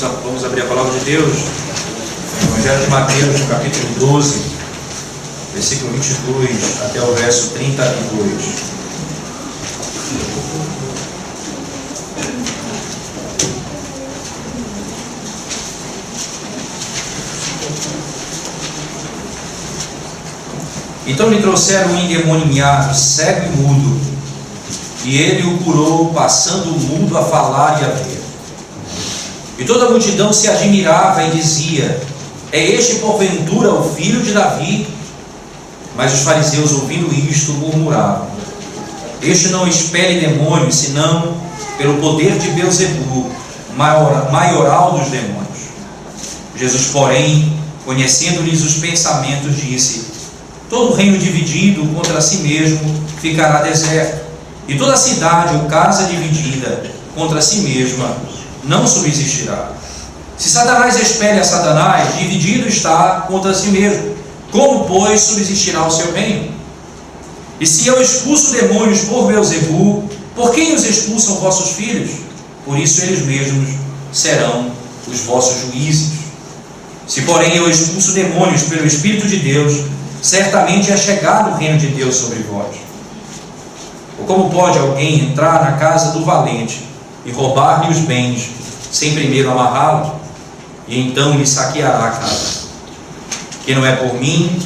vamos abrir a palavra de Deus. Evangelho de Mateus, capítulo 12, versículo 22 até o verso 32. Então lhe trouxeram um endemoniado, cego e mudo, e ele o curou, passando o mudo a falar e a ver. E toda a multidão se admirava e dizia: é este porventura o filho de Davi? Mas os fariseus, ouvindo isto, murmuravam: este não expele demônios, senão pelo poder de Beelzebu, maioral dos demônios. Jesus, porém, conhecendo-lhes os pensamentos, disse: todo reino dividido contra si mesmo ficará deserto, e toda cidade ou casa dividida contra si mesma não subsistirá. Se Satanás expele a Satanás, dividido está contra si mesmo. Como, pois, subsistirá o seu reino? E se eu expulso demônios por Beelzebu, por quem os expulsam vossos filhos? Por isso eles mesmos serão os vossos juízes. Se, porém, eu expulso demônios pelo Espírito de Deus, certamente é chegado o reino de Deus sobre vós. Ou como pode alguém entrar na casa do valente e roubar-lhe os bens, sem primeiro amarrá-los, e então lhe saqueará a casa? Quem não é por mim,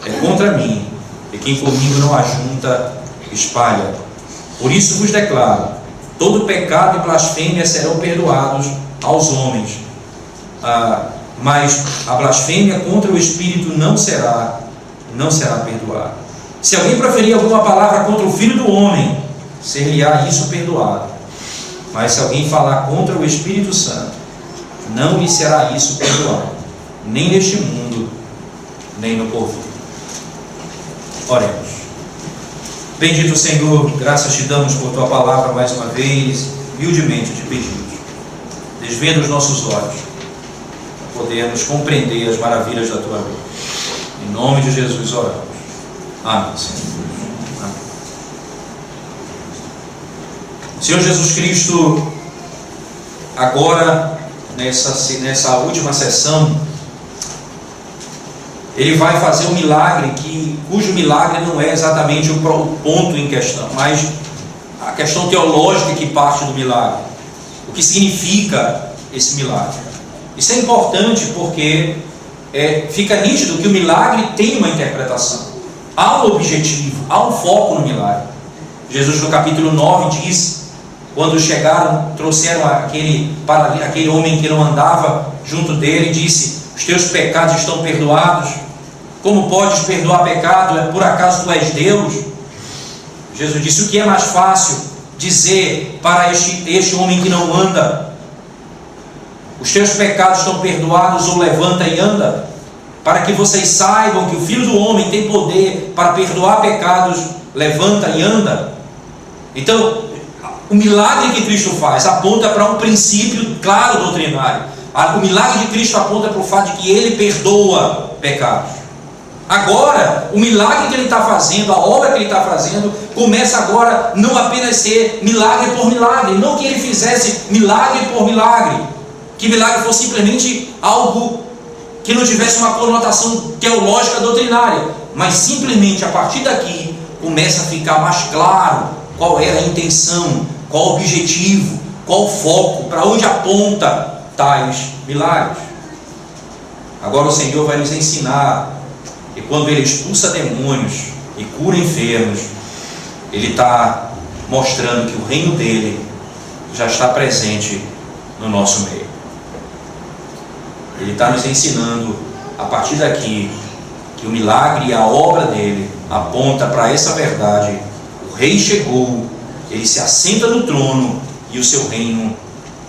é contra mim, e quem comigo não ajunta, espalha. Por isso vos declaro: todo pecado e blasfêmia serão perdoados aos homens, mas a blasfêmia contra o Espírito não será perdoada. Se alguém proferir alguma palavra contra o Filho do Homem, ser-lhe-á isso perdoado. Mas se alguém falar contra o Espírito Santo, não lhe será isso perdoado, nem neste mundo, nem no porvir. Oremos. Bendito Senhor, graças te damos por tua palavra mais uma vez, humildemente te pedimos. Desvenda os nossos olhos, para podermos compreender as maravilhas da tua lei. Em nome de Jesus oramos. Amém, Senhor. Amém. Senhor Jesus Cristo, agora, nessa última sessão, Ele vai fazer um milagre, cujo milagre não é exatamente o ponto em questão, mas a questão teológica que parte do milagre. O que significa esse milagre? Isso é importante porque fica nítido que o milagre tem uma interpretação, há um objetivo, há um foco no milagre. Jesus, no capítulo 9, diz: quando chegaram, trouxeram aquele homem que não andava junto dele, disse: os teus pecados estão perdoados. Como podes perdoar pecado? Por acaso tu és Deus? Jesus disse: o que é mais fácil dizer para este homem que não anda: os teus pecados estão perdoados, ou levanta e anda? Para que vocês saibam que o Filho do Homem tem poder para perdoar pecados, levanta e anda. Então, o milagre que Cristo faz aponta para um princípio claro doutrinário. O milagre de Cristo aponta para o fato de que Ele perdoa pecados. Agora, o milagre que Ele está fazendo, a obra que Ele está fazendo, começa agora não apenas a ser milagre por milagre, não que Ele fizesse milagre por milagre, que milagre fosse simplesmente algo que não tivesse uma conotação teológica doutrinária, mas simplesmente a partir daqui começa a ficar mais claro qual era a intenção, qual o objetivo, qual o foco, para onde aponta tais milagres. Agora o Senhor vai nos ensinar que quando Ele expulsa demônios e cura enfermos, Ele está mostrando que o reino dele já está presente no nosso meio. Ele está nos ensinando, a partir daqui, que o milagre e a obra dele aponta para essa verdade. O rei chegou, ele se assenta no trono e o seu reino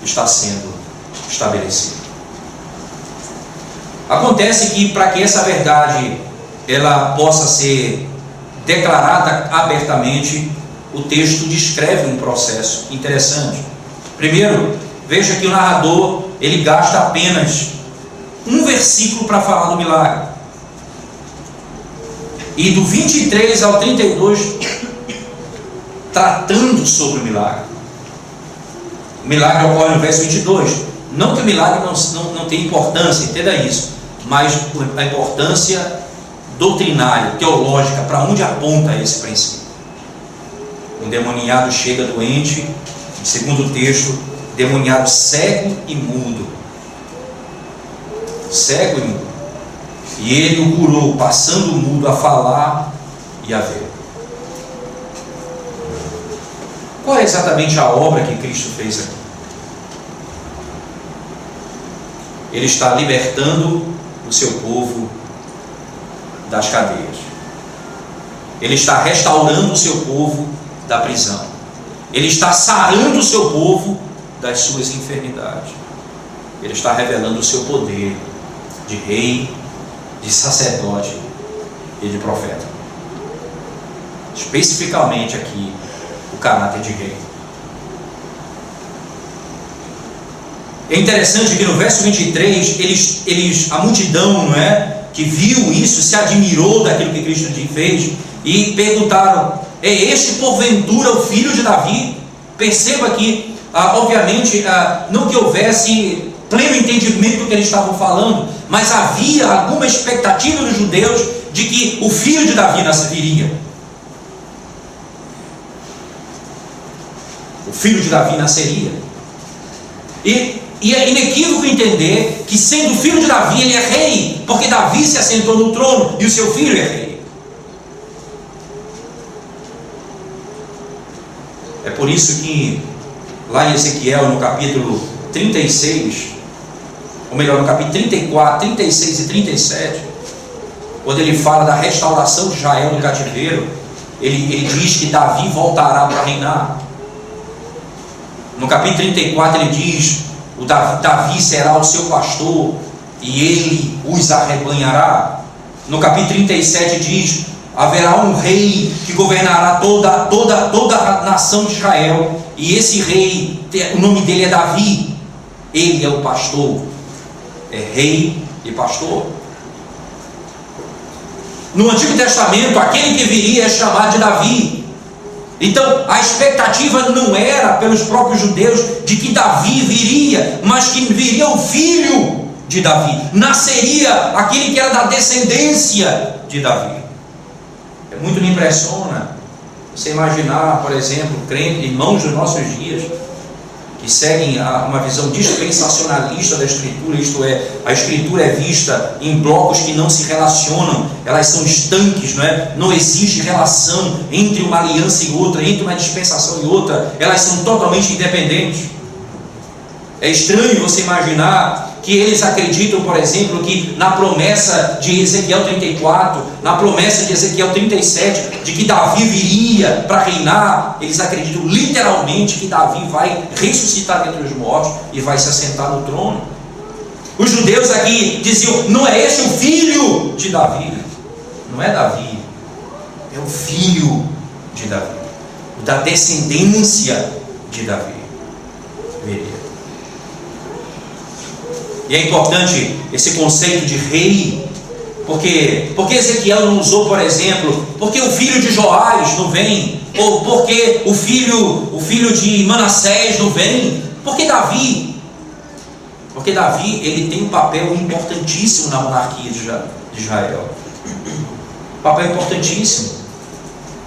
está sendo estabelecido. Acontece que, para que essa verdade ela possa ser declarada abertamente, o texto descreve um processo interessante. Primeiro, veja que o narrador ele gasta apenas um versículo para falar do milagre, e do 23 ao 32 tratando sobre o milagre. O milagre ocorre no verso 22: Não que o milagre não tenha importância, entenda isso, mas a importância doutrinária, teológica, para onde aponta esse princípio. Um demoniado chega doente, no segundo texto, demoniado cego e mudo. Cego e mudo. E ele o curou, passando o mudo a falar e a ver. Qual é exatamente a obra que Cristo fez aqui? Ele está libertando o seu povo das cadeias. Ele está restaurando o seu povo da prisão. Ele está sarando o seu povo das suas enfermidades. Ele está revelando o seu poder de rei, de sacerdote e de profeta. Especificamente aqui, o caráter de rei. É interessante que no verso 23, a multidão, não é, que viu isso, se admirou daquilo que Cristo fez e perguntaram: é este porventura o filho de Davi? Perceba que, obviamente, não que houvesse pleno entendimento do que eles estavam falando, mas havia alguma expectativa dos judeus de que o filho de Davi nasceria. O filho de Davi nasceria. E é inequívoco entender que, sendo filho de Davi, ele é rei, porque Davi se assentou no trono e o seu filho é rei. É por isso que lá em Ezequiel, no capítulo 36, ou melhor, no capítulo 34, 36 e 37, quando ele fala da restauração de Israel no cativeiro, ele diz que Davi voltará para reinar. No capítulo 34 ele diz: o Davi será o seu pastor e ele os arrebanhará. No capítulo 37 diz: haverá um rei que governará toda a nação de Israel, e esse rei, o nome dele é Davi. Ele é o pastor, é rei e pastor. No Antigo Testamento, aquele que viria é chamado de Davi. Então, a expectativa não era pelos próprios judeus de que Davi viria, mas que viria o filho de Davi, nasceria aquele que era da descendência de Davi. Muito me impressiona você imaginar, por exemplo, crentes, irmãos dos nossos dias, que seguem uma visão dispensacionalista da Escritura, isto é, a Escritura é vista em blocos que não se relacionam, elas são estanques, não é? Não existe relação entre uma aliança e outra, entre uma dispensação e outra, elas são totalmente independentes. É estranho você imaginar que eles acreditam, por exemplo, que na promessa de Ezequiel 34, na promessa de Ezequiel 37, de que Davi viria para reinar, eles acreditam literalmente que Davi vai ressuscitar dentre os mortos e vai se assentar no trono. Os judeus aqui diziam: não é esse o filho de Davi? Não é Davi, é o filho de Davi, da descendência de Davi. Veria. E é importante esse conceito de rei, porque Ezequiel não usou, por exemplo, porque o filho de Joás não vem, ou porque o filho de Manassés não vem, porque Davi ele tem um papel importantíssimo na monarquia de Israel, papel importantíssimo.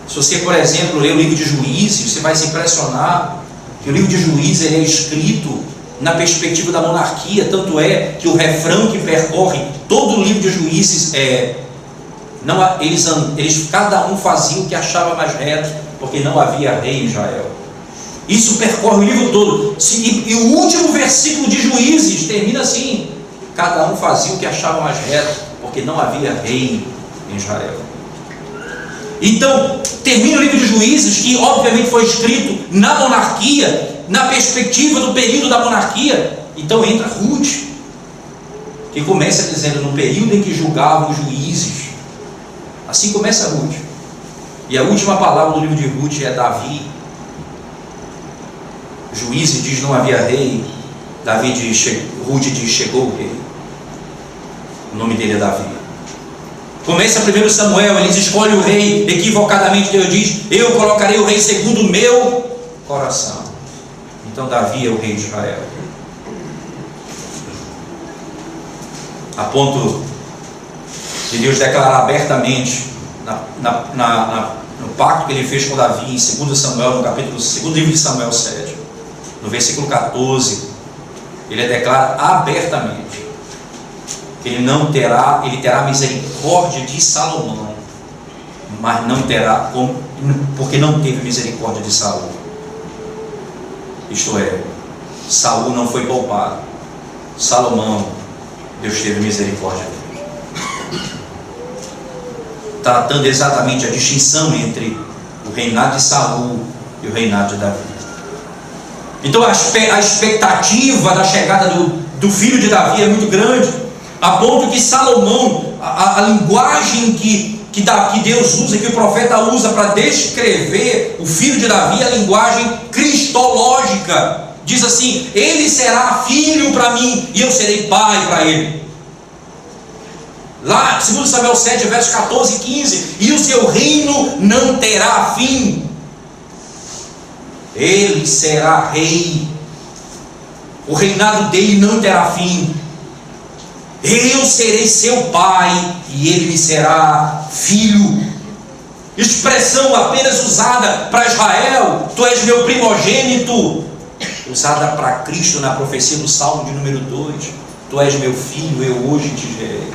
Se você, por exemplo, ler o livro de Juízes, você vai se impressionar que o livro de Juízes ele é escrito na perspectiva da monarquia, tanto é que o refrão que percorre todo o livro de Juízes é: eles cada um fazia o que achava mais reto, porque não havia rei em Israel. Isso percorre o livro todo. E o último versículo de Juízes termina assim: cada um fazia o que achava mais reto, porque não havia rei em Israel. Então, termina o livro de Juízes, que obviamente foi escrito na monarquia, na perspectiva do período da monarquia. Então entra Ruth, que começa dizendo: no período em que julgavam os juízes. Assim começa Ruth. E a última palavra do livro de Ruth é Davi. Juízes diz: não havia rei. Ruth diz: chegou o rei. O nome dele é Davi. Começa 1 Samuel, eles escolhem o rei, equivocadamente Deus diz: eu colocarei o rei segundo o meu coração. Então Davi é o rei de Israel. a ponto de Deus declarar abertamente no pacto que ele fez com Davi em 2 Samuel, no capítulo 2 livro de Samuel 7, no versículo 14, ele declara abertamente que ele terá misericórdia de Salomão, mas não terá, porque não teve misericórdia de Saul. Isto é, Saul não foi poupado, Salomão, Deus teve misericórdia dele, tratando exatamente a distinção entre o reinado de Saul e o reinado de Davi. Então a expectativa da chegada do filho de Davi é muito grande, a ponto que Salomão, a linguagem que Deus usa, que o profeta usa para descrever o filho de Davi, é a linguagem cristológica. Diz assim: ele será filho para mim e eu serei pai para ele. Lá, 2 Samuel 7, versos 14 e 15: e o seu reino não terá fim. Ele será rei, o reinado dele não terá fim. Eu serei seu pai e ele me será filho. Expressão apenas usada para Israel: tu és meu primogênito. Usada para Cristo na profecia do Salmo de número 2: tu és meu filho, eu hoje te gerei.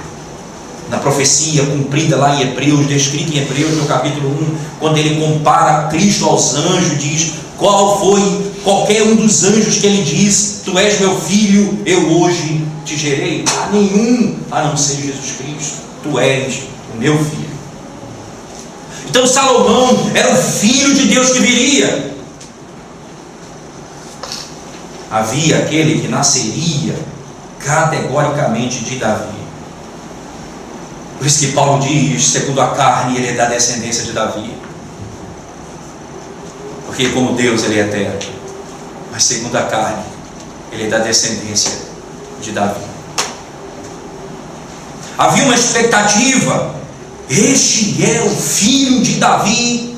Na profecia cumprida lá em Hebreus, descrita em Hebreus no capítulo 1, quando ele compara Cristo aos anjos, diz: qual foi qualquer um dos anjos que ele diz: tu és meu filho, eu hoje te gerei? Há nenhum a não ser Jesus Cristo. Tu és o meu filho. Então Salomão era o filho de Deus que viria. Havia aquele que nasceria categoricamente de Davi. Por isso que Paulo diz: segundo a carne, ele é da descendência de Davi. Porque como Deus ele é eterno, mas segundo a carne, ele é da descendência de Davi. Havia uma expectativa: este é o filho de Davi,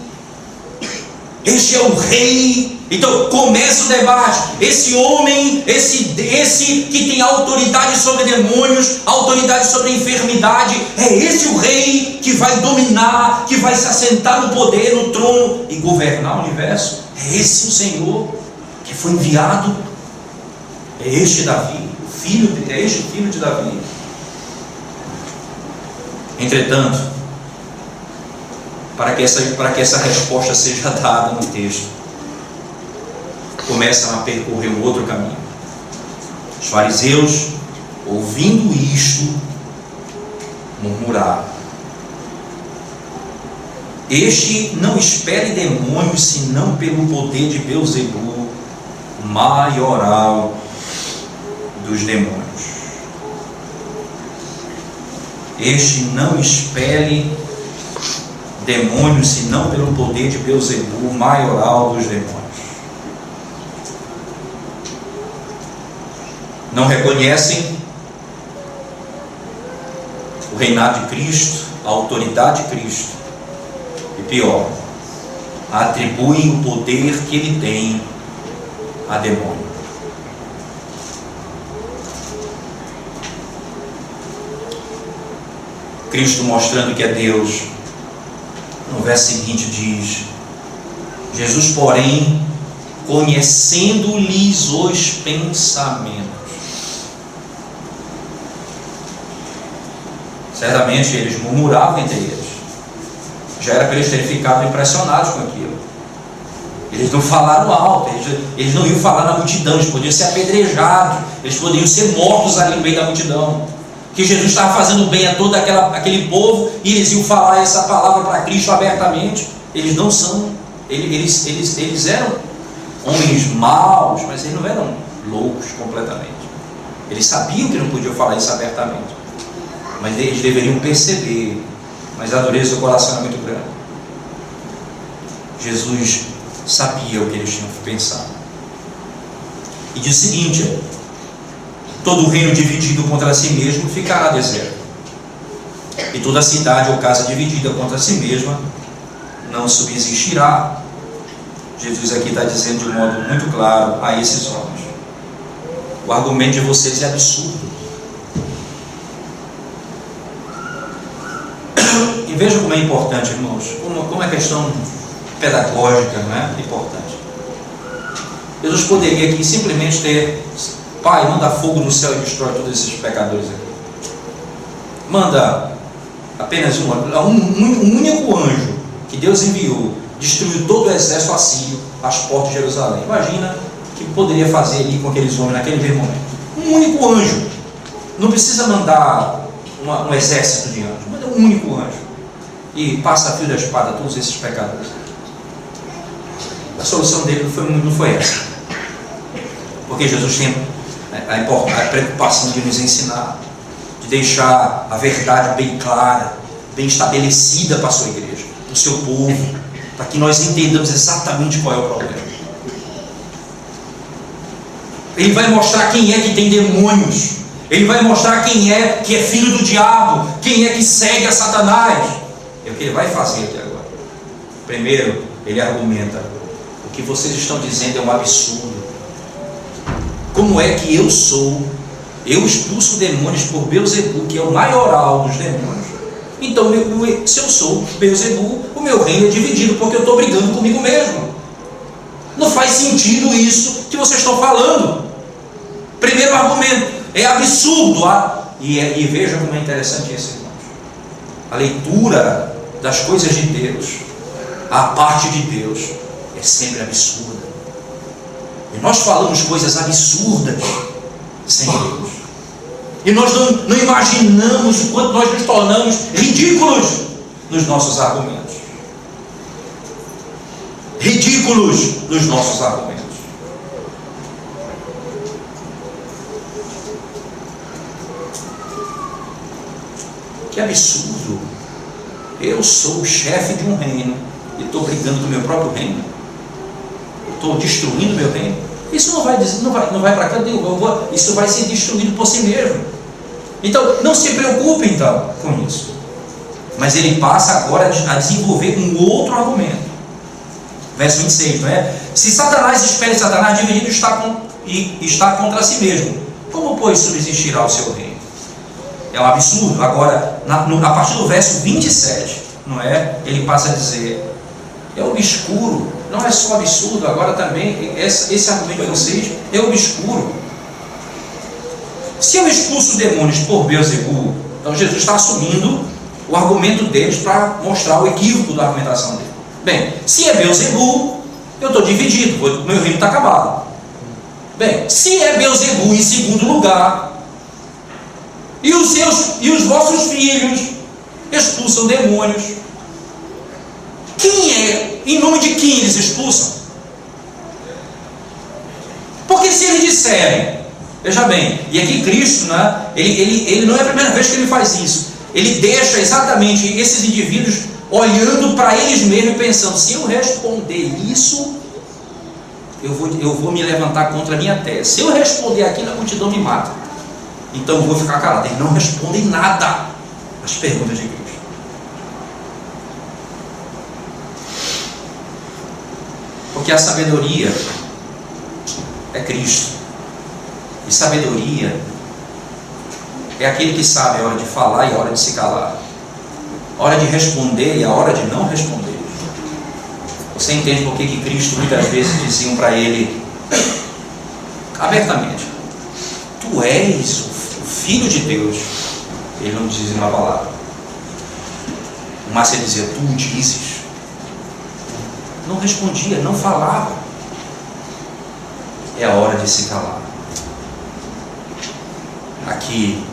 este é o rei. Então começa o debate: esse homem, esse que tem autoridade sobre demônios, autoridade sobre a enfermidade, é esse o rei que vai dominar, que vai se assentar no poder, no trono e governar o universo? É esse o Senhor que foi enviado? É este Davi, é este o filho de Davi. Entretanto, para que essa resposta seja dada no texto, começam a percorrer um outro caminho. Os fariseus, ouvindo isto, murmuraram: este não expele demônios senão pelo poder de Beelzebul, maioral dos demônios. Este não expele demônios senão pelo poder de Beelzebul, maioral dos demônios. Não reconhecem o reinado de Cristo, a autoridade de Cristo, e pior, atribuem o poder que ele tem a demônio. Cristo, mostrando que é Deus, no verso seguinte diz: Jesus, porém, conhecendo-lhes os pensamentos. Certamente eles murmuravam entre eles. Já era para eles terem ficado impressionados com aquilo. Eles não falaram alto, eles não iam falar na multidão, eles podiam ser apedrejados, eles poderiam ser mortos ali no meio da multidão. Que Jesus estava fazendo bem a todo aquele povo e eles iam falar essa palavra para Cristo abertamente. Eles não são, eles eram homens maus, mas eles não eram loucos completamente. Eles sabiam que não podiam falar isso abertamente, mas eles deveriam perceber. Mas a dureza do coração é muito grande. Jesus sabia o que eles tinham pensado. E diz o seguinte: todo reino dividido contra si mesmo ficará deserto, e toda cidade ou casa dividida contra si mesma não subsistirá. Jesus aqui está dizendo de um modo muito claro a esses homens: o argumento de vocês é absurdo. E veja como é importante, irmãos, como a questão pedagógica, não é importante. Jesus poderia aqui simplesmente ter: Pai, manda fogo no céu e destrói todos esses pecadores aqui. Manda apenas um único anjo que Deus enviou, destruiu todo o exército assírio às portas de Jerusalém. Imagina o que poderia fazer ali com aqueles homens naquele mesmo momento. Um único anjo. Não precisa mandar um exército de anjos, manda um único anjo e passa a fio da espada a todos esses pecadores. A solução dele não foi essa, porque Jesus tem a preocupação de nos ensinar, de deixar a verdade bem clara, bem estabelecida para a sua igreja, para o seu povo, para que nós entendamos exatamente qual é o problema. Ele vai mostrar quem é que tem demônios, ele vai mostrar quem é que é filho do diabo, quem é que segue a Satanás. É o que ele vai fazer aqui agora. Primeiro, ele argumenta: o que vocês estão dizendo é um absurdo. Como é que eu expulso demônios por Beelzebul, que é o maioral dos demônios? Então, se eu sou Beelzebul, o meu reino é dividido, porque eu estou brigando comigo mesmo. Não faz sentido isso que vocês estão falando. Primeiro argumento: é absurdo. E veja como é interessante isso, irmãos. A leitura das coisas de Deus, a parte de Deus, é sempre absurda. E nós falamos coisas absurdas sem Deus. E nós não imaginamos o quanto nós nos tornamos ridículos nos nossos argumentos. Ridículos nos nossos argumentos. Que absurdo! Eu sou o chefe de um reino e estou brigando com o meu próprio reino. Estou destruindo o meu reino. Isso não vai para cá, isso vai ser destruído por si mesmo. Então, não se preocupe então com isso. Mas ele passa agora a desenvolver um outro argumento. Verso 26, não é? Se Satanás espera Satanás dividido está contra si mesmo, como, pois, subsistirá o seu reino? É um absurdo. Agora, a partir do verso 27, não é? Ele passa a dizer: é obscuro. Não é só absurdo, agora também esse argumento de vocês é obscuro. Se eu expulso demônios por Beelzebul, então Jesus está assumindo o argumento deles para mostrar o equívoco da argumentação dele. Bem, se é Beelzebul, eu estou dividido, meu reino está acabado. Bem, se é Beelzebul em segundo lugar, e os vossos filhos expulsam demônios, quem é? Em nome de quem eles expulsam? Porque se eles disserem, veja bem, e aqui Cristo, né, ele não é a primeira vez que ele faz isso. Ele deixa exatamente esses indivíduos olhando para eles mesmos e pensando: se eu responder isso, eu vou me levantar contra a minha tese. Se eu responder aquilo, a multidão me mata. Então eu vou ficar calado. Eles não respondem nada às perguntas de Cristo. Porque a sabedoria é Cristo. E sabedoria é aquele que sabe a hora de falar e a hora de se calar, a hora de responder e a hora de não responder. Você entende por que Cristo muitas vezes diziam para ele abertamente: tu és o Filho de Deus. Ele não dizia uma palavra, mas ele dizia: tu o dizes. Não respondia, não falava. É a hora de se calar. Aqui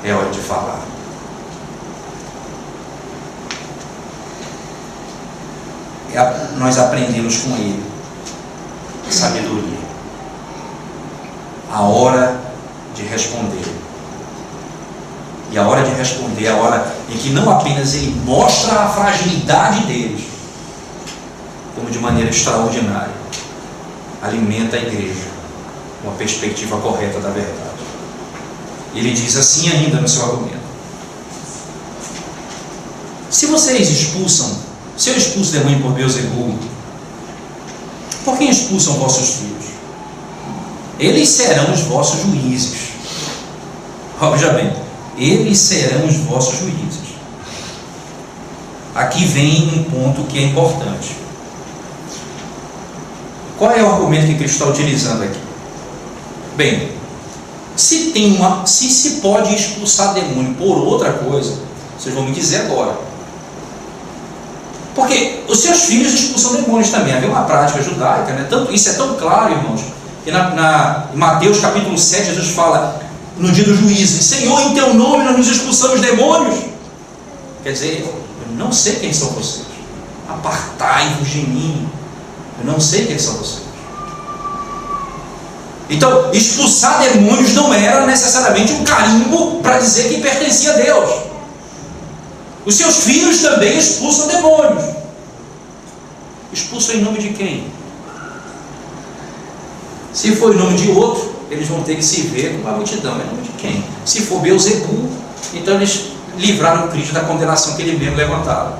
é hora de falar. Nós aprendemos com ele sabedoria. A hora de responder. E a hora de responder é a hora em que não apenas ele mostra a fragilidade deles, como de maneira extraordinária alimenta a igreja com a perspectiva correta da verdade. Ele diz assim ainda no seu argumento: se eu expulso demônio por Beelzebul, por quem expulsam vossos filhos? Eles serão os vossos juízes. Veja bem, eles serão os vossos juízes. aqui vem um ponto que é importante. Qual é o argumento que Cristo está utilizando aqui? Bem, se se pode expulsar demônio por outra coisa, vocês vão me dizer agora. Porque os seus filhos expulsam demônios também. Havia uma prática judaica, né? Isso é tão claro, irmãos, que em Mateus capítulo 7, Jesus fala, no dia do juízo: Senhor, em teu nome nós nos expulsamos demônios. Quer dizer, eu não sei quem são vocês. Apartai-vos de mim. Eu não sei quem são vocês. Então, expulsar demônios não era necessariamente um carimbo para dizer que pertencia a Deus. Os seus filhos também expulsam demônios. Expulsam em nome de quem? Se for em nome de outro, eles vão ter que se ver com a multidão. Em nome de quem? Se for Beelzebul, então eles livraram Cristo da condenação que ele mesmo levantava.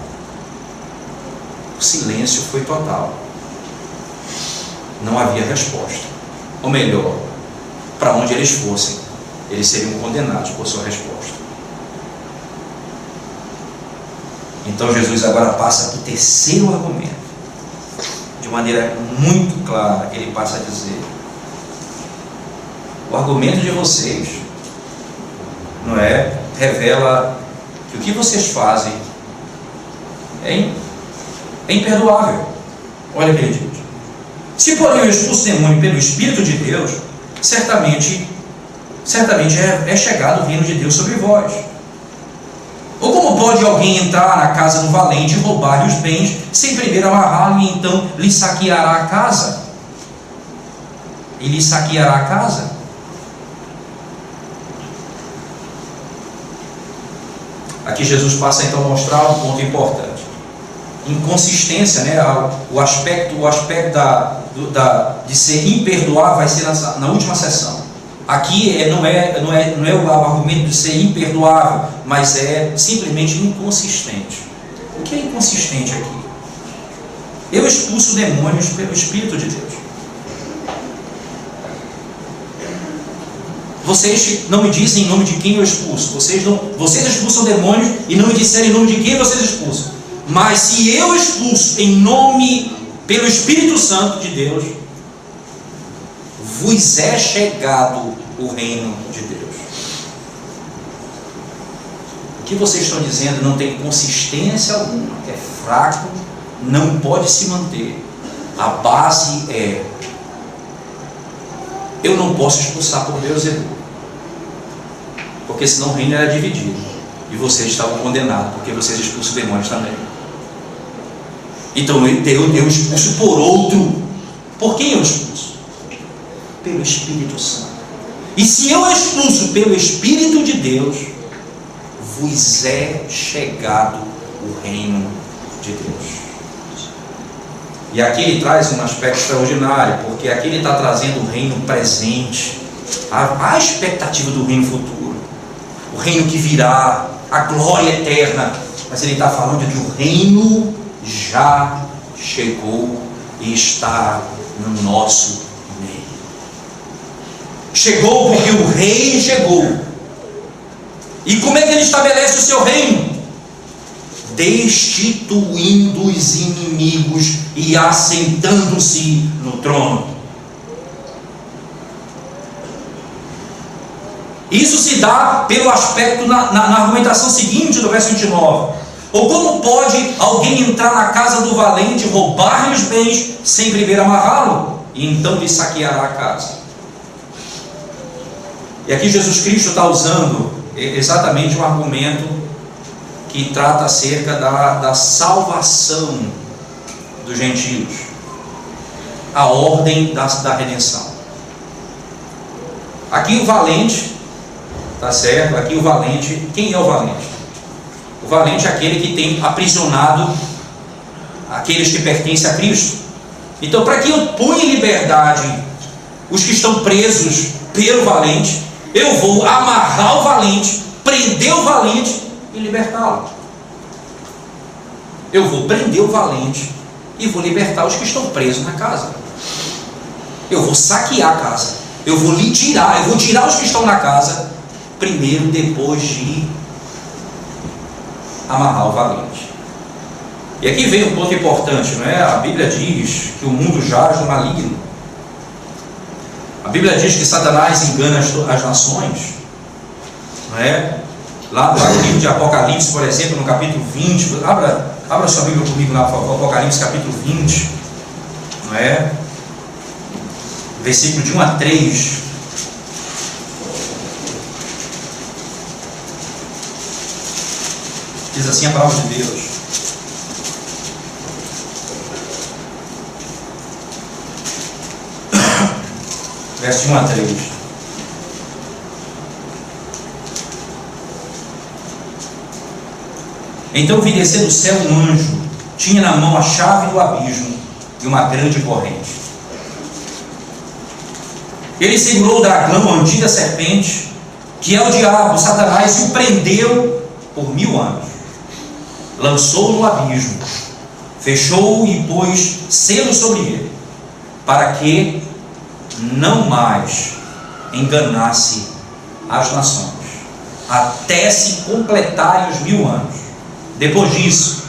O silêncio foi total. Não havia resposta. Ou melhor, para onde eles fossem, eles seriam condenados por sua resposta. Então Jesus agora passa para o terceiro argumento. De maneira muito clara, ele passa a dizer: o argumento de vocês, não é, revela que o que vocês fazem é imperdoável. Olha o que ele diz: se porém eu expulso o demônio pelo Espírito de Deus, certamente é chegado o reino de Deus sobre vós. Ou como pode alguém entrar na casa do valente e roubar-lhe os bens, sem primeiro amarrá-lo, e então lhe saqueará a casa? E lhe saqueará a casa? Aqui Jesus passa então a mostrar um ponto importante. Inconsistência, né? O aspecto de ser imperdoável vai ser na última sessão. Aqui não é o argumento de ser imperdoável, mas é simplesmente inconsistente. O que é inconsistente aqui? Eu expulso demônios pelo Espírito de Deus. Vocês não me dizem em nome de quem eu expulso. Vocês expulsam demônios e não me disseram em nome de quem vocês expulsam. Mas se eu expulso pelo Espírito Santo de Deus, vos é chegado o reino de Deus. O que vocês estão dizendo não tem consistência alguma, é fraco, não pode se manter. A base é: eu não posso expulsar por Beelzebul, porque senão o reino era dividido e vocês estavam condenados, porque vocês expulsam demônios também. Então eu expulso por outro. Por quem eu expulso? Pelo Espírito Santo. E se eu expulso pelo Espírito de Deus, vos é chegado o reino de Deus. E aqui ele traz um aspecto extraordinário, porque aqui ele está trazendo o reino presente, a expectativa do reino futuro, o reino que virá, a glória eterna. Mas ele está falando que o reino já chegou e está no nosso meio. Chegou porque o rei chegou. E como é que ele estabelece o seu reino? Destituindo os inimigos e assentando-se no trono. Isso se dá pelo aspecto na argumentação seguinte do verso 29. Ou como pode alguém entrar na casa do valente, roubar-lhe os bens, sem primeiro amarrá-lo, e então lhe saqueará a casa? E aqui Jesus Cristo está usando exatamente um argumento que trata acerca da salvação dos gentios, a ordem da redenção. Aqui o valente, tá certo? Aqui o valente, quem é o valente? O valente é aquele que tem aprisionado aqueles que pertencem a Cristo. Então, para que eu ponha em liberdade os que estão presos pelo valente, eu vou amarrar o valente, prender o valente e libertá-lo. Eu vou prender o valente e vou libertar os que estão presos na casa. Eu vou saquear a casa. Eu vou tirar os que estão na casa primeiro, depois de amarrar o valente. E aqui vem um ponto importante, não é? A Bíblia diz que o mundo jaz no maligno. A Bíblia diz que Satanás engana as nações, não é? Lá no livro de Apocalipse, por exemplo, no capítulo 20, abra sua Bíblia comigo lá, Apocalipse capítulo 20, não é? Versículo de 1 a 3. Diz assim a palavra de Deus: verso 1 a 3. Então vi descer do céu um anjo, tinha na mão a chave do abismo e uma grande corrente. Ele segurou o dragão, a antiga serpente, que é o diabo, Satanás, e o prendeu por 1000 anos. Lançou-o no abismo, fechou-o e pôs selo sobre ele, para que não mais enganasse as nações, até se completarem os 1000 anos. Depois disso,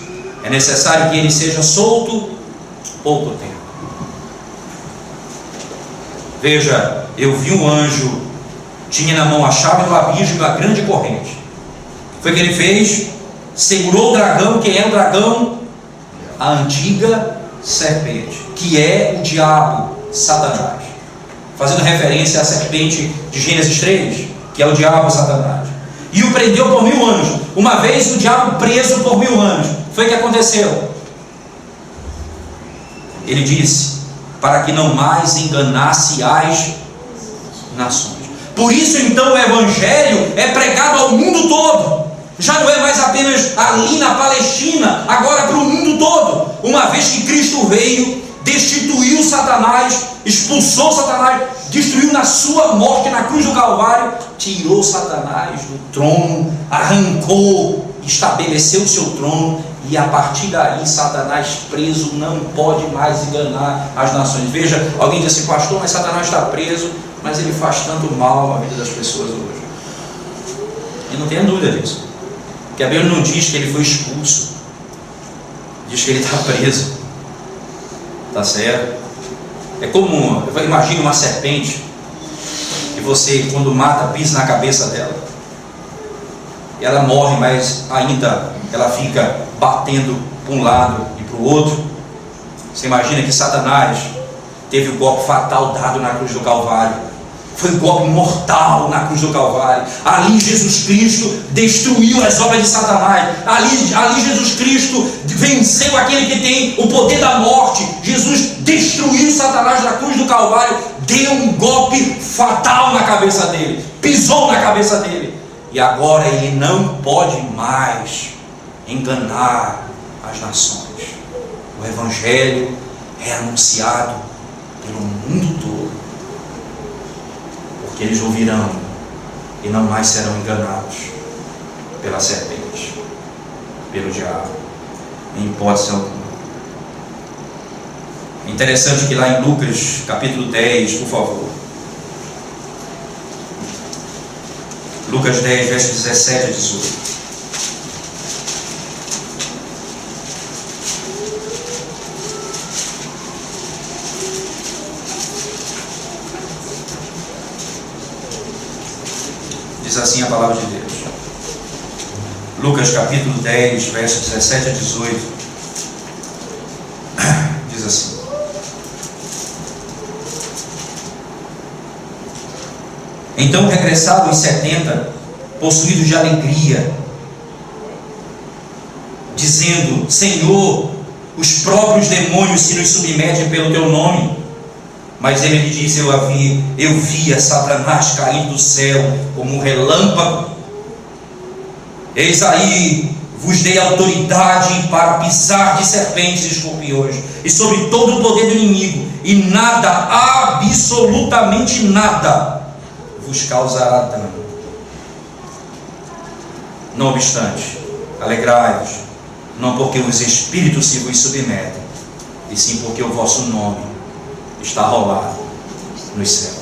é necessário que ele seja solto pouco tempo. Veja, eu vi um anjo, tinha na mão a chave do abismo e uma grande corrente. Foi o que ele fez? Segurou o dragão. Quem é o dragão? A antiga serpente, que é o diabo, Satanás, fazendo referência à serpente de Gênesis 3, que é o diabo, Satanás. E o prendeu por 1000 anos. Uma vez o diabo preso por 1000 anos, foi o que aconteceu? Ele disse: para que não mais enganasse as nações. Por isso então o Evangelho é pregado ao mundo todo. Já não é mais apenas ali na Palestina, agora para o mundo todo. Uma vez que Cristo veio, destituiu Satanás, expulsou Satanás, destruiu na sua morte na cruz do Calvário, tirou Satanás do trono, arrancou, estabeleceu o seu trono, e a partir daí Satanás preso não pode mais enganar as nações. Veja, alguém diz assim: pastor, mas Satanás está preso, mas ele faz tanto mal à vida das pessoas hoje. E não tenha dúvida disso, porque a Bíblia não diz que ele foi expulso, diz que ele está preso. Tá certo? É como, imagine uma serpente, que você, quando mata, pisa na cabeça dela, e ela morre, mas ainda ela fica batendo para um lado e para o outro. Você imagina que Satanás teve o golpe fatal dado na cruz do Calvário, foi um golpe mortal na cruz do Calvário. Ali Jesus Cristo destruiu as obras de Satanás. Ali Jesus Cristo venceu aquele que tem o poder da morte. Jesus destruiu Satanás na cruz do Calvário, deu um golpe fatal na cabeça dele, pisou na cabeça dele, e agora ele não pode mais enganar as nações. O Evangelho é anunciado pelo mundo todo, porque eles ouvirão e não mais serão enganados pela serpente, pelo diabo, em hipótese alguma. É interessante que lá em Lucas capítulo 10, por favor, Lucas 10, versos 17 a 18. Diz assim a palavra de Deus. Lucas capítulo 10, versos 17 a 18. Diz assim: então regressaram os 70, possuídos de alegria, dizendo: Senhor, os próprios demônios se nos submetem pelo teu nome. Mas ele lhe disse: eu via Satanás cair do céu como um relâmpago. Eis aí, vos dei autoridade para pisar de serpentes e escorpiões, e sobre todo o poder do inimigo, e nada, absolutamente nada, vos causará dano. Não obstante, alegrai-vos, não porque os espíritos se vos submetem, e sim porque o vosso nome está rolado nos céus.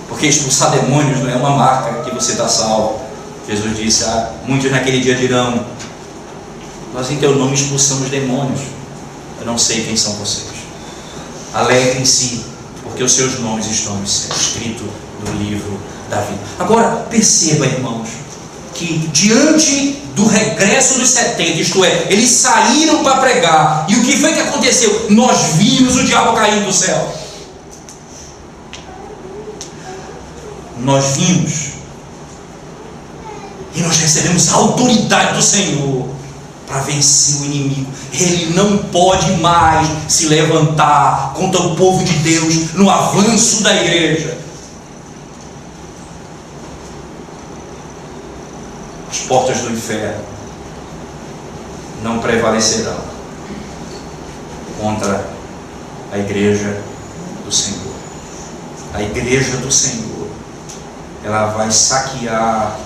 Porque expulsar demônios não é uma marca que você está salvo. Jesus disse: muitos naquele dia dirão: Nós em teu nome expulsamos demônios. Eu não sei quem são vocês. Alegrem-se, porque os seus nomes estão escritos no livro da vida. Agora, perceba, irmãos, que diante do regresso dos 70, isto é, eles saíram para pregar, e o que foi que aconteceu? Nós vimos o diabo caindo do céu. Nós vimos, e nós recebemos a autoridade do Senhor para vencer o inimigo. Ele não pode mais se levantar contra o povo de Deus no avanço da igreja. As portas do inferno não prevalecerão contra a igreja do Senhor. A igreja do Senhor, ela vai saquear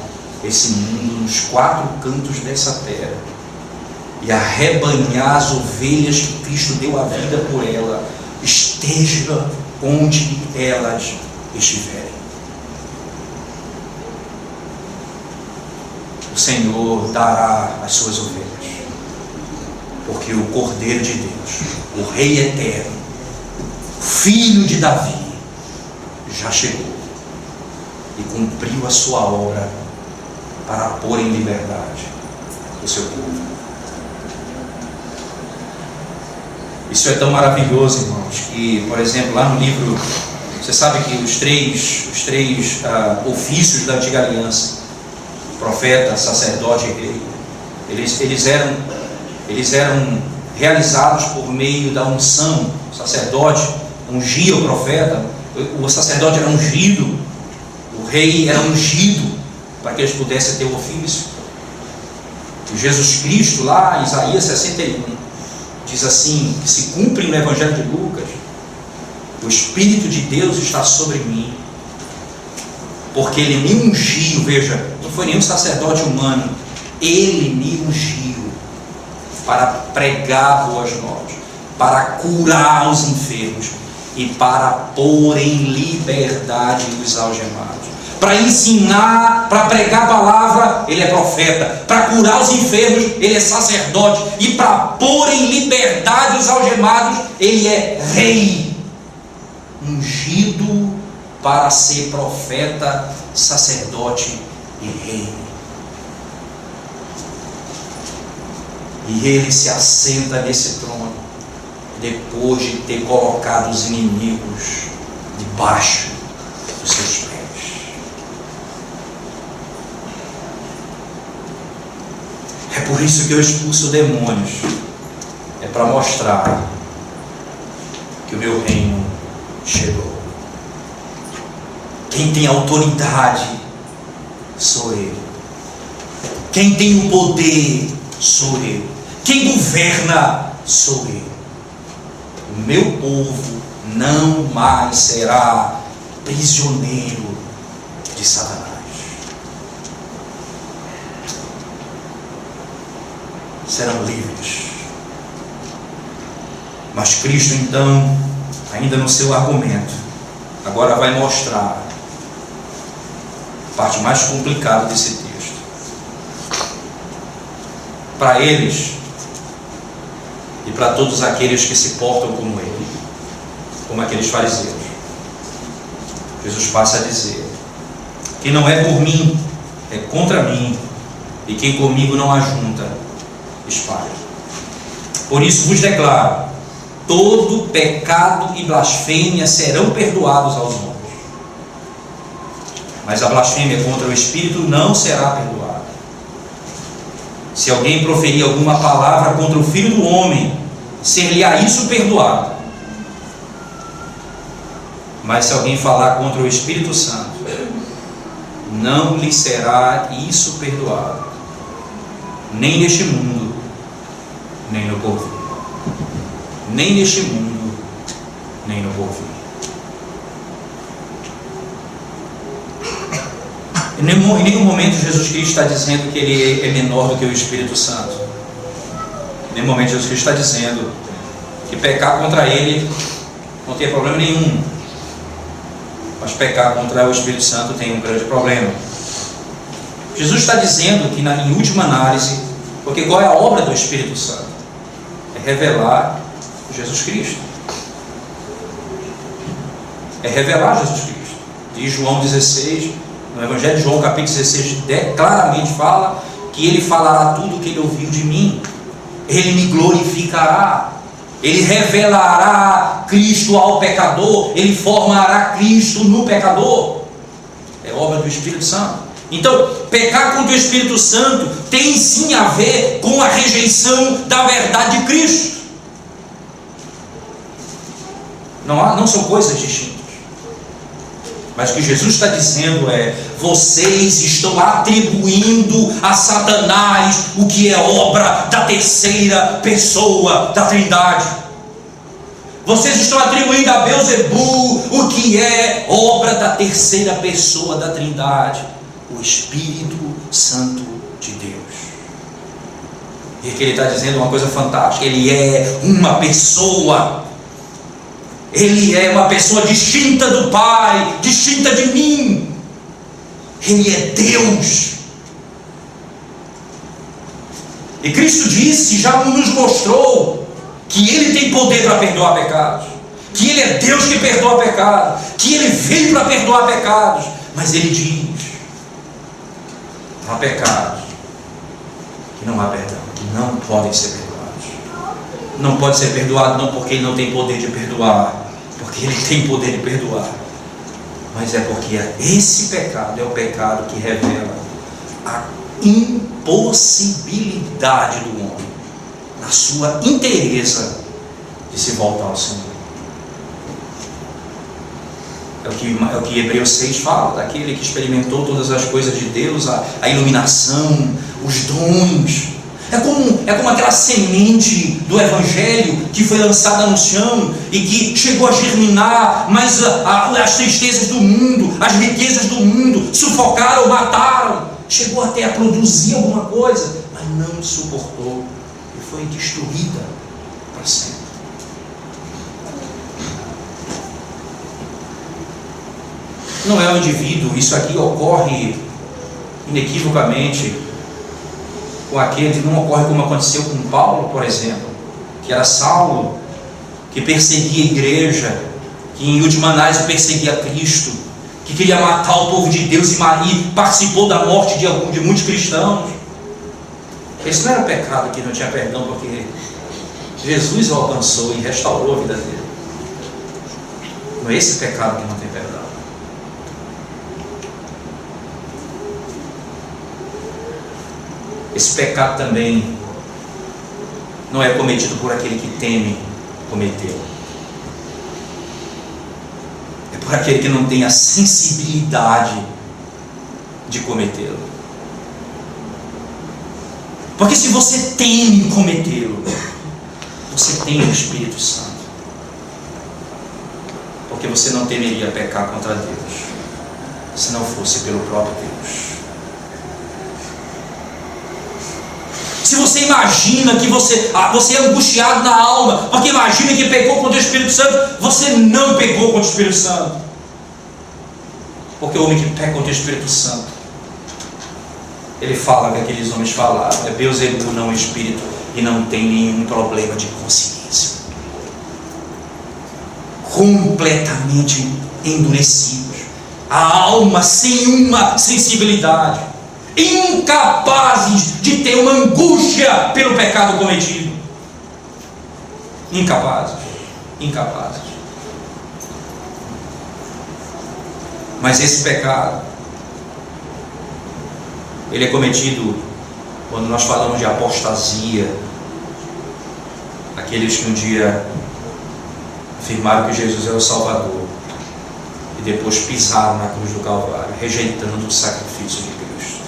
esse mundo nos 4 cantos dessa terra e arrebanhar as ovelhas que Cristo deu a vida por ela, esteja onde elas estiverem. O Senhor dará as suas ovelhas, porque o Cordeiro de Deus, o Rei eterno, Filho de Davi, já chegou e cumpriu a sua obra para pôr em liberdade o seu povo. Isso é tão maravilhoso, irmãos, que, por exemplo, lá no livro, você sabe que os três ofícios da antiga aliança, profeta, sacerdote e rei, eles eram realizados por meio da unção. O sacerdote ungia o profeta, o sacerdote era ungido, o rei era ungido, para que eles pudessem ter o ofício. E Jesus Cristo, lá em Isaías 61, diz assim, que se cumpre no Evangelho de Lucas: o Espírito de Deus está sobre mim, porque Ele me ungiu. Veja, não foi nenhum sacerdote humano, Ele me ungiu para pregar boas novas, para curar os enfermos e para pôr em liberdade os algemados. Para ensinar, para pregar a palavra, Ele é profeta. Para curar os enfermos, Ele é sacerdote. E para pôr em liberdade os algemados, Ele é rei, ungido para ser profeta, sacerdote e rei. E Ele se assenta nesse trono, depois de ter colocado os inimigos debaixo dos seus pés. É por isso que eu expulso demônios. É para mostrar que o meu reino chegou. Quem tem autoridade sou eu. Quem tem o poder sou eu. Quem governa sou eu. O meu povo não mais será prisioneiro de Satanás. Serão livres. Mas Cristo, então, ainda no seu argumento, agora vai mostrar a parte mais complicada desse texto. Para eles e para todos aqueles que se portam como ele, como aqueles fariseus, Jesus passa a dizer que não é por mim, é contra mim, e quem comigo não ajunta, espalha. Por isso vos declaro: todo pecado e blasfêmia serão perdoados aos homens, mas a blasfêmia contra o Espírito não será perdoada. Se alguém proferir alguma palavra contra o Filho do Homem, ser-lhe-á isso perdoado. Mas se alguém falar contra o Espírito Santo, não lhe será isso perdoado, nem neste mundo, nem no porvir. Nem neste mundo, nem no porvir. Em nenhum momento Jesus Cristo está dizendo que Ele é menor do que o Espírito Santo. Em nenhum momento Jesus Cristo está dizendo que pecar contra Ele não tem problema nenhum. Mas pecar contra o Espírito Santo tem um grande problema. Jesus está dizendo que, em última análise, Porque qual é a obra do Espírito Santo? É revelar Jesus Cristo. É revelar Jesus Cristo. Diz João 16, no Evangelho de João, capítulo 16, claramente fala que ele falará tudo o que ele ouviu de mim. Ele me glorificará. Ele revelará Cristo ao pecador. Ele formará Cristo no pecador. É obra do Espírito Santo. Então, pecar contra o Espírito Santo tem sim a ver com a rejeição da verdade de Cristo. Não são coisas distintas. Mas o que Jesus está dizendo é: vocês estão atribuindo a Satanás o que é obra da terceira pessoa da Trindade. Vocês estão atribuindo a Beelzebul o que é obra da terceira pessoa da Trindade, o Espírito Santo de Deus. E aqui ele está dizendo uma coisa fantástica: ele é uma pessoa. Ele é uma pessoa distinta do Pai, distinta de mim. Ele é Deus. E Cristo disse, já nos mostrou, que Ele tem poder para perdoar pecados, que Ele é Deus que perdoa pecados, que Ele veio para perdoar pecados. Mas Ele diz: há pecados que não há perdão, que não podem ser perdoados. Não pode ser perdoado não porque Ele não tem poder de perdoar, porque Ele tem poder de perdoar, mas é porque esse pecado é o pecado que revela a impossibilidade do homem, na sua inteireza, de se voltar ao Senhor. É o que Hebreus 6 fala, daquele que experimentou todas as coisas de Deus, a iluminação, os dons. É como aquela semente do Evangelho que foi lançada no chão e que chegou a germinar, mas as tristezas do mundo, as riquezas do mundo sufocaram, mataram. Chegou até a produzir alguma coisa, mas não suportou e foi destruída para sempre. Não é o indivíduo, isso aqui ocorre inequivocamente com aquele, não ocorre como aconteceu com Paulo, por exemplo, que era Saulo, que perseguia a igreja, que em última análise perseguia Cristo, que queria matar o povo de Deus e participou da morte de muitos cristãos. Esse não era pecado que não tinha perdão, porque Jesus o alcançou e restaurou a vida dele. Não é esse pecado que não tem perdão. Esse pecado também não é cometido por aquele que teme cometê-lo. É por aquele que não tem a sensibilidade de cometê-lo. Porque se você teme cometê-lo, você tem o Espírito Santo. Porque você não temeria pecar contra Deus, se não fosse pelo próprio Deus. Se você imagina que você é angustiado na alma, porque imagina que pecou contra o Espírito Santo, você não pecou contra o Espírito Santo. Porque o homem que peca contra o Espírito Santo, ele fala que aqueles homens falaram, é Beelzebul, não o Espírito, e não tem nenhum problema de consciência. Completamente endurecidos, a alma sem uma sensibilidade, incapazes de ter uma angústia pelo pecado cometido. Incapazes. Mas esse pecado, ele é cometido quando nós falamos de apostasia, aqueles que um dia afirmaram que Jesus é o Salvador e depois pisaram na cruz do Calvário, rejeitando o sacrifício de Cristo.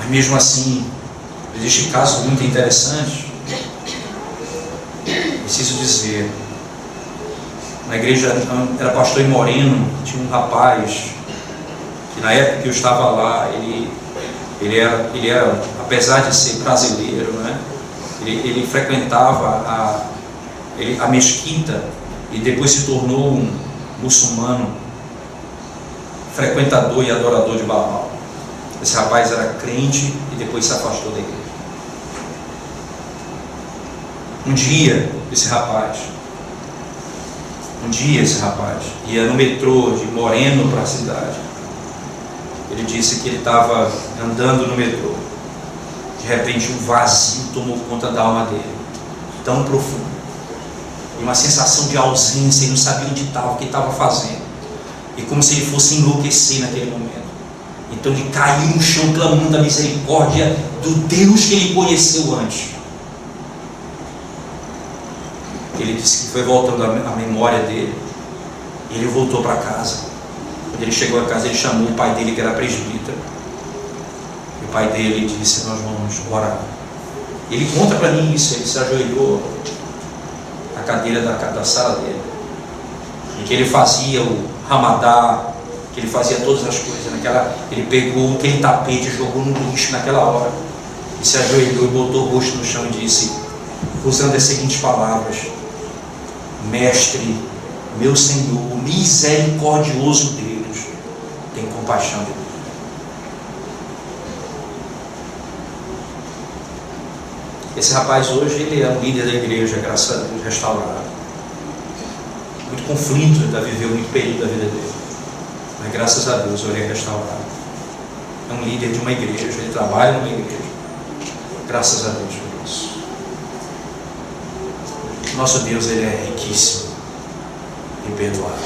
Mesmo assim, existe casos muito interessantes. Preciso dizer, na igreja era pastor em Moreno, tinha um rapaz que na época que eu estava lá, ele era, apesar de ser brasileiro, né, ele frequentava a mesquita e depois se tornou um muçulmano, frequentador e adorador de Baal. Esse rapaz era crente e depois se afastou da igreja. Um dia esse rapaz ia no metrô de Moreno para a cidade. Ele disse que ele estava andando no metrô. De repente um vazio tomou conta da alma dele, tão profundo, e uma sensação de ausência. Ele não sabia onde estava, o que estava fazendo, e como se ele fosse enlouquecer naquele momento. Então ele caiu no chão clamando a misericórdia do Deus que ele conheceu antes. Ele disse que foi voltando a memória dele, e ele voltou para casa. Quando ele chegou a casa, ele chamou o pai dele, que era presbítero. E o pai dele disse: nós vamos orar. Ele conta para mim isso. Ele se ajoelhou na cadeira da sala dele, em que ele fazia o ramadá, que ele fazia todas as coisas. Ele pegou aquele tapete e jogou no lixo naquela hora, e se ajoelhou e botou o rosto no chão e disse, usando as seguintes palavras: Mestre, meu Senhor, misericordioso Deus, tem compaixão de mim. Esse rapaz hoje, ele é um líder da igreja, graças a Deus, restaurado. Muito conflito, ainda viveu muito período da vida dele, mas graças a Deus ele é restaurado. É um líder de uma igreja, ele trabalha numa igreja. Graças a Deus por isso. Nosso Deus, ele é riquíssimo em perdoar.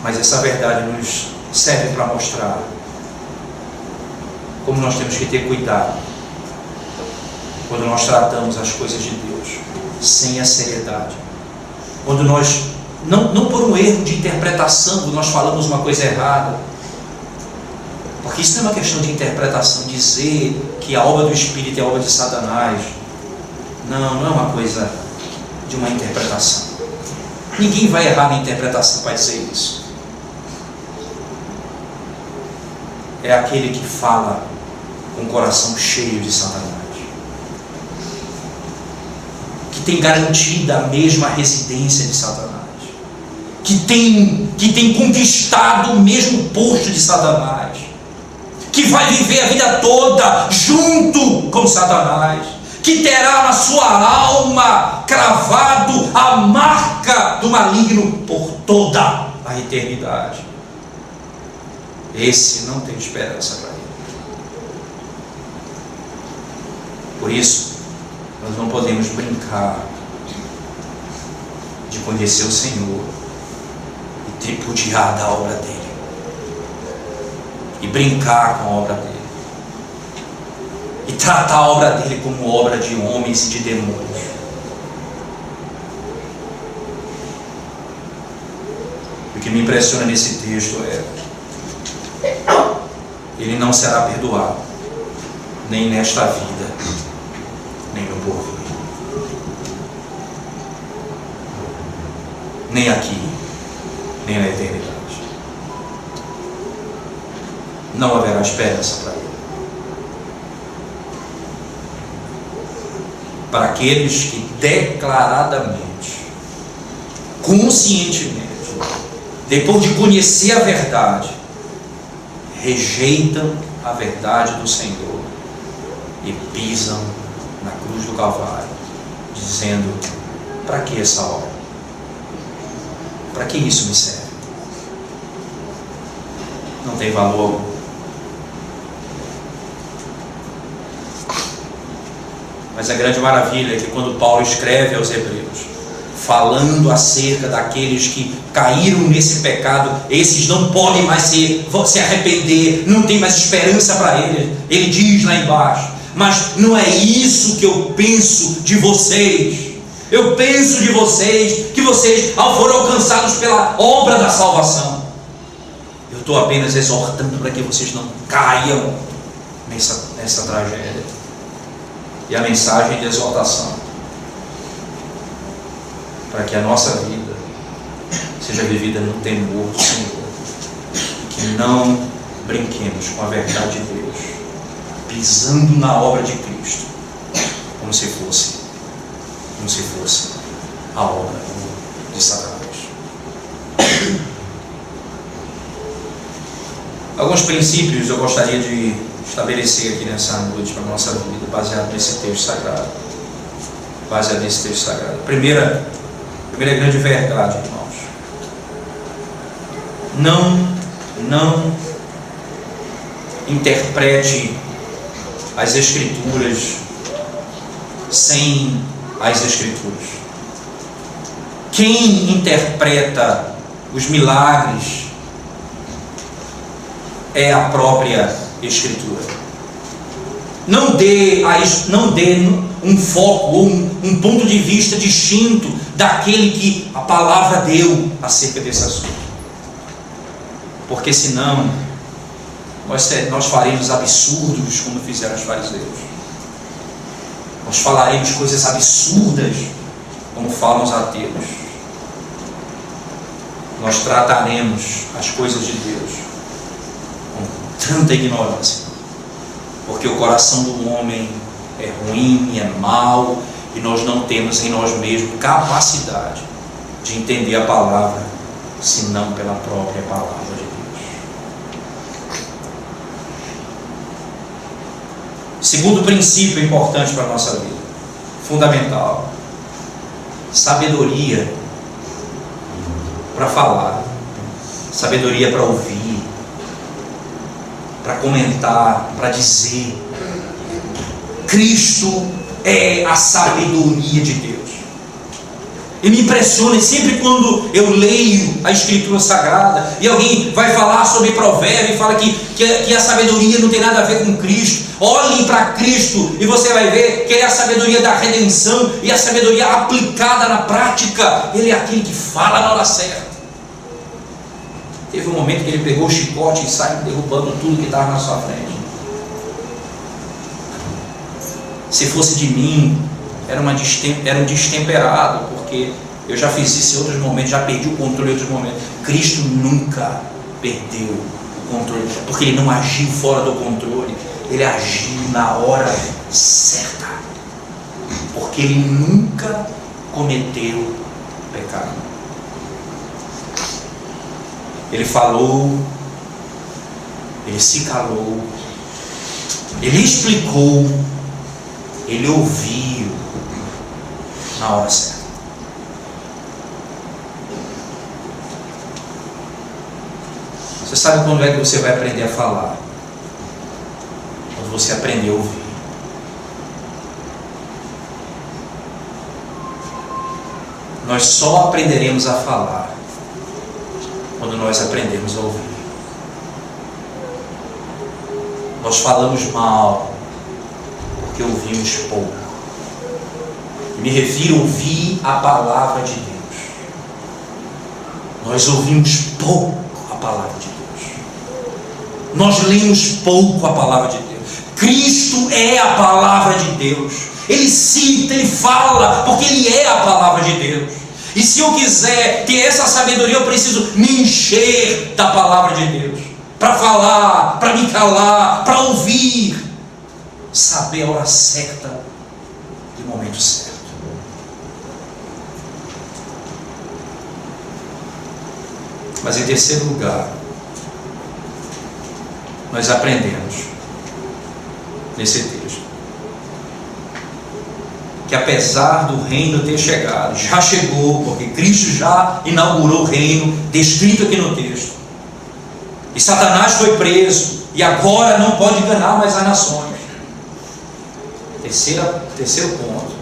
Mas essa verdade nos serve para mostrar como nós temos que ter cuidado quando nós tratamos as coisas de Deus sem a seriedade. Quando nós, não por um erro de interpretação, quando nós falamos uma coisa errada, porque isso não é uma questão de interpretação, dizer que a obra do Espírito é a obra de Satanás. Não é uma coisa de uma interpretação. Ninguém vai errar na interpretação para dizer isso. É aquele que fala com o coração cheio de Satanás, que tem garantida a mesma residência de Satanás, que tem conquistado o mesmo posto de Satanás, que vai viver a vida toda junto com Satanás, que terá na sua alma cravado a marca do maligno por toda a eternidade. Esse não tem esperança para ele. Por isso, nós não podemos brincar de conhecer o Senhor e tripudiar da obra dele, e brincar com a obra dele, e tratar a obra dele como obra de homens e de demônios. O que me impressiona nesse texto é: ele não será perdoado, nem nesta vida, nem no porvir, nem aqui, nem na eternidade. Não haverá esperança para ele. Para aqueles que declaradamente, conscientemente, depois de conhecer a verdade, rejeitam a verdade do Senhor e pisam na cruz do Calvário, dizendo: para que essa obra? Para que isso me serve? Não tem valor algum. Mas a grande maravilha é que quando Paulo escreve aos Hebreus, falando acerca daqueles que caíram nesse pecado, esses não podem mais se arrepender, não tem mais esperança para eles. Ele diz lá embaixo: mas não é isso que eu penso de vocês. Eu penso de vocês que vocês foram alcançados pela obra da salvação. Eu estou apenas exortando para que vocês não caiam nessa tragédia. E a mensagem de exortação, para que a nossa vida seja vivida no temor do Senhor, que não brinquemos com a verdade de Deus, pisando na obra de Cristo, como se fosse a obra de Satanás. Alguns princípios eu gostaria de estabelecer aqui nessa noite para a nossa vida, baseado nesse texto sagrado. Baseado nesse texto sagrado. Primeira grande verdade, irmãos. Não interprete as Escrituras sem as Escrituras. Quem interpreta os milagres é a própria Escritura. Não dê um foco ou um ponto de vista distinto daquele que a palavra deu acerca desse assunto. Porque senão nós faremos absurdos como fizeram os fariseus. Nós falaremos coisas absurdas como falam os ateus. Nós trataremos as coisas de Deus com tanta ignorância, porque o coração do homem é ruim, é mau, e nós não temos em nós mesmos capacidade de entender a palavra, senão pela própria palavra de Deus. Segundo princípio importante para a nossa vida, fundamental: sabedoria para falar, sabedoria para ouvir, para comentar, para dizer. Cristo é a sabedoria de Deus. E me impressiona sempre quando eu leio a Escritura Sagrada e alguém vai falar sobre provérbio e fala que a sabedoria não tem nada a ver com Cristo. Olhem para Cristo e você vai ver que Ele é a sabedoria da redenção e a sabedoria aplicada na prática. Ele é aquele que fala na hora certa. Teve um momento que ele pegou o chicote e saiu derrubando tudo que estava na sua frente. Se fosse de mim, era um destemperado, porque eu já fiz isso em outros momentos, já perdi o controle em outros momentos. Cristo nunca perdeu o controle, porque Ele não agiu fora do controle, Ele agiu na hora certa, porque Ele nunca cometeu pecado. Ele falou, Ele se calou, Ele explicou, Ele ouviu na hora certa. Você sabe quando é que você vai aprender a falar? Quando você aprender a ouvir. Nós só aprenderemos a falar quando nós aprendemos a ouvir. Nós falamos mal porque ouvimos pouco. Me refiro a ouvir a palavra de Deus. Nós ouvimos pouco a palavra de Deus. Nós lemos pouco a palavra de Deus. Cristo é a palavra de Deus. Ele cita, Ele fala, porque Ele é a palavra de Deus. E se eu quiser ter essa sabedoria, eu preciso me encher da palavra de Deus, para falar, para me calar, para ouvir, saber a hora certa e o momento certo. Mas em terceiro lugar, nós aprendemos nesse texto que apesar do reino ter chegado, já chegou, porque Cristo já inaugurou o reino descrito aqui no texto, e Satanás foi preso e agora não pode enganar mais as nações. Terceiro ponto,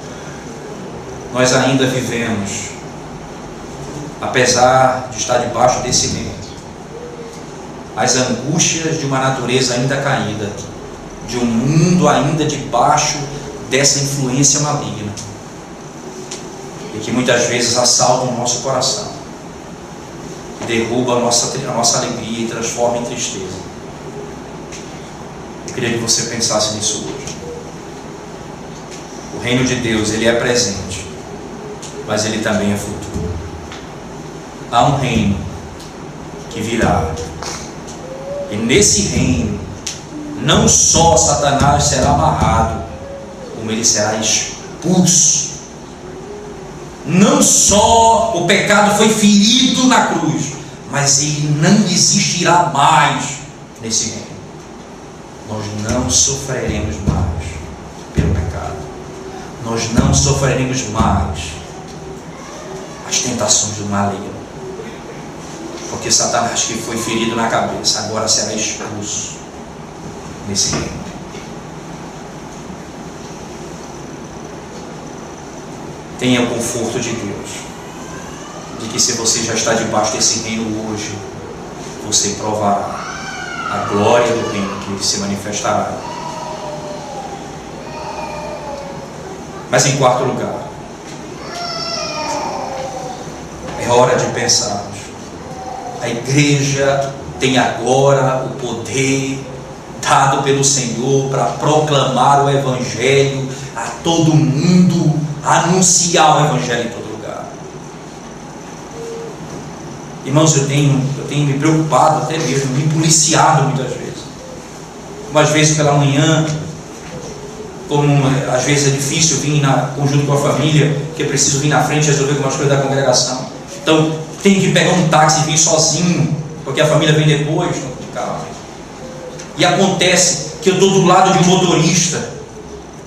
nós ainda vivemos, apesar de estar debaixo desse reino, as angústias de uma natureza ainda caída, de um mundo ainda debaixo dessa influência maligna, e que muitas vezes assalta o nosso coração, e derruba a nossa alegria e transforma em tristeza. Eu queria que você pensasse nisso hoje. O reino de Deus, ele é presente, mas ele também é futuro. Há um reino que virá, e nesse reino não só Satanás será amarrado, como ele será expulso. Não só o pecado foi ferido na cruz, mas ele não existirá mais nesse reino, nós não sofreremos mais pelo pecado. Nós não sofreremos mais as tentações do maligno. Porque Satanás, que foi ferido na cabeça, agora será expulso nesse reino. Tenha o conforto de Deus, de que se você já está debaixo desse reino hoje, você provará a glória do reino que se manifestará. Mas em quarto lugar, é hora de pensarmos. A igreja tem agora o poder dado pelo Senhor para proclamar o Evangelho a todo mundo, anunciar o Evangelho em todo lugar. Irmãos, eu tenho me preocupado, até mesmo me policiado muitas vezes. Umas vezes pela manhã, como às vezes é difícil vir conjunto com a família, porque é preciso vir na frente e resolver algumas coisas da congregação. Então, tenho que pegar um táxi e vir sozinho, porque a família vem depois de carro. E acontece que eu estou do lado de um motorista,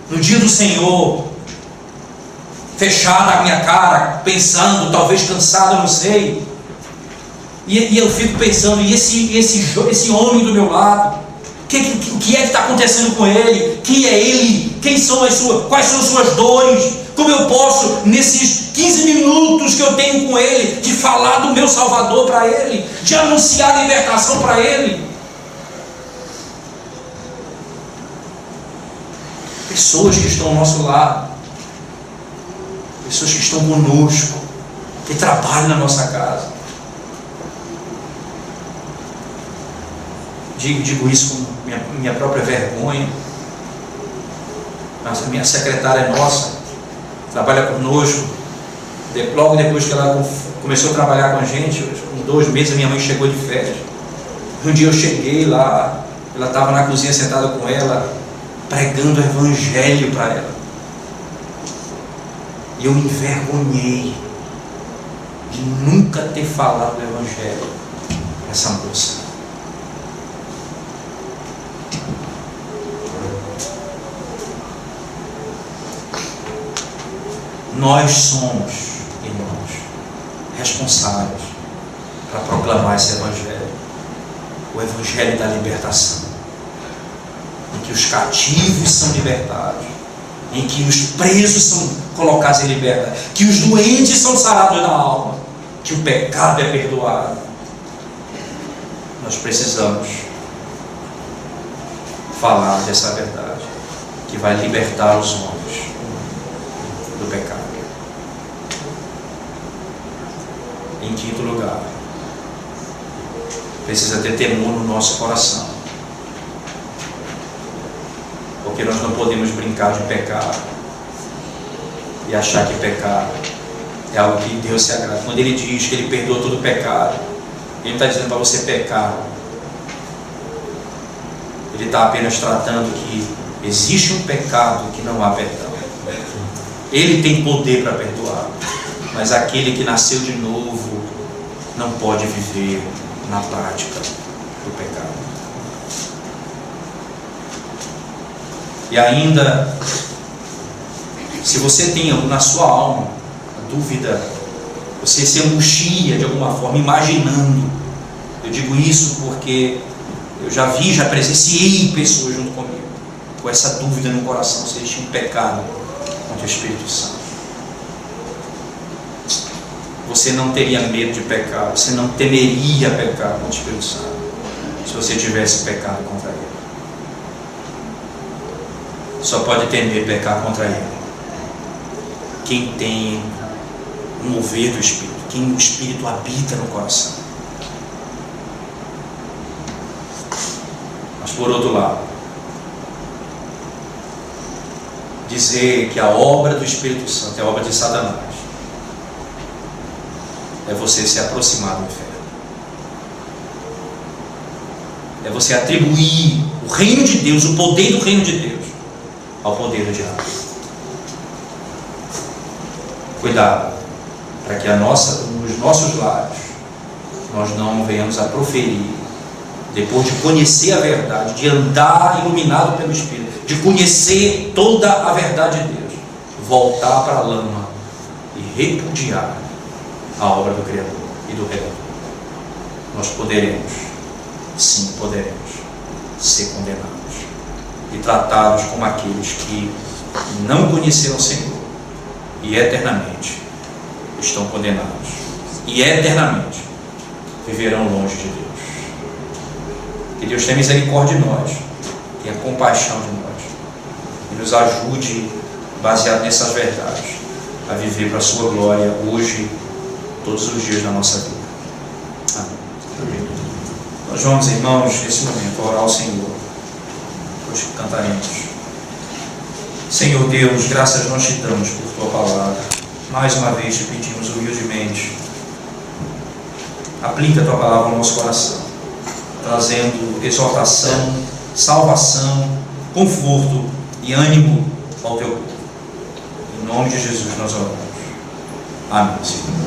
no dia do Senhor, fechado a minha cara, pensando, talvez cansado, eu não sei. E eu fico pensando, e esse homem do meu lado, o que é que está acontecendo com ele? Quem é ele? Quais são as suas dores? Como eu posso, nesses 15 minutos que eu tenho com ele, de falar do meu Salvador para ele, de anunciar a libertação para ele? Pessoas que estão ao nosso lado, pessoas que estão conosco, que trabalham na nossa casa. Digo isso com minha própria vergonha. A minha secretária é nossa, trabalha conosco. Logo depois que ela começou a trabalhar com a gente, com 2 meses, a minha mãe chegou de férias. Um dia eu cheguei lá, ela estava na cozinha sentada com ela, pregando o Evangelho para ela. E eu me envergonhei de nunca ter falado do Evangelho para essa moça. Nós somos, irmãos, responsáveis para proclamar esse Evangelho, o Evangelho da libertação, em que os cativos são libertados, em que os presos são colocados em liberdade, que os doentes são sarados na alma, que o pecado é perdoado. Nós precisamos falar dessa verdade, que vai libertar os homens do pecado. Em quinto lugar, precisa ter temor no nosso coração, porque nós não podemos brincar de pecado e achar que pecado é algo que Deus se agrada. Quando Ele diz que Ele perdoa todo pecado, Ele está dizendo para você pecar. Ele está apenas tratando que existe um pecado que não há perdão. Ele tem poder para perdoar, mas aquele que nasceu de novo não pode viver na prática do pecado. E ainda, se você tem na sua alma a dúvida, você se angustia de alguma forma, imaginando. Eu digo isso porque eu já presenciei pessoas junto comigo com essa dúvida no coração, se eles tinham pecado contra o Espírito Santo. Você não teria medo de pecar, você não temeria pecar contra o Espírito Santo se você tivesse pecado contra Ele. Só pode temer pecar contra Ele quem tem um mover do Espírito, quem o Espírito habita no coração. Mas por outro lado, dizer que a obra do Espírito Santo é obra de Satanás é você se aproximar do inferno. É você atribuir o reino de Deus, o poder do reino de Deus, ao poder do diabo. Cuidado, para que nos nossos lares nós não venhamos a proferir depois de conhecer a verdade, de andar iluminado pelo Espírito, de conhecer toda a verdade de Deus, voltar para a lama e repudiar a obra do Criador e do Redentor, nós poderemos, sim, poderemos ser condenados e tratados como aqueles que não conheceram o Senhor e eternamente estão condenados e eternamente viverão longe de Deus. Que Deus tenha misericórdia de nós, tenha compaixão de nós e nos ajude, baseado nessas verdades, a viver para a sua glória hoje, todos os dias da nossa vida. Amém. Nós vamos, irmãos, nesse momento orar ao Senhor. Hoje cantaremos. Senhor Deus, graças nós te damos por tua palavra. Mais uma vez te pedimos humildemente, aplica a tua palavra ao nosso coração, trazendo exortação, salvação, conforto e ânimo ao teu povo. Em nome de Jesus nós oramos. Amém, Senhor.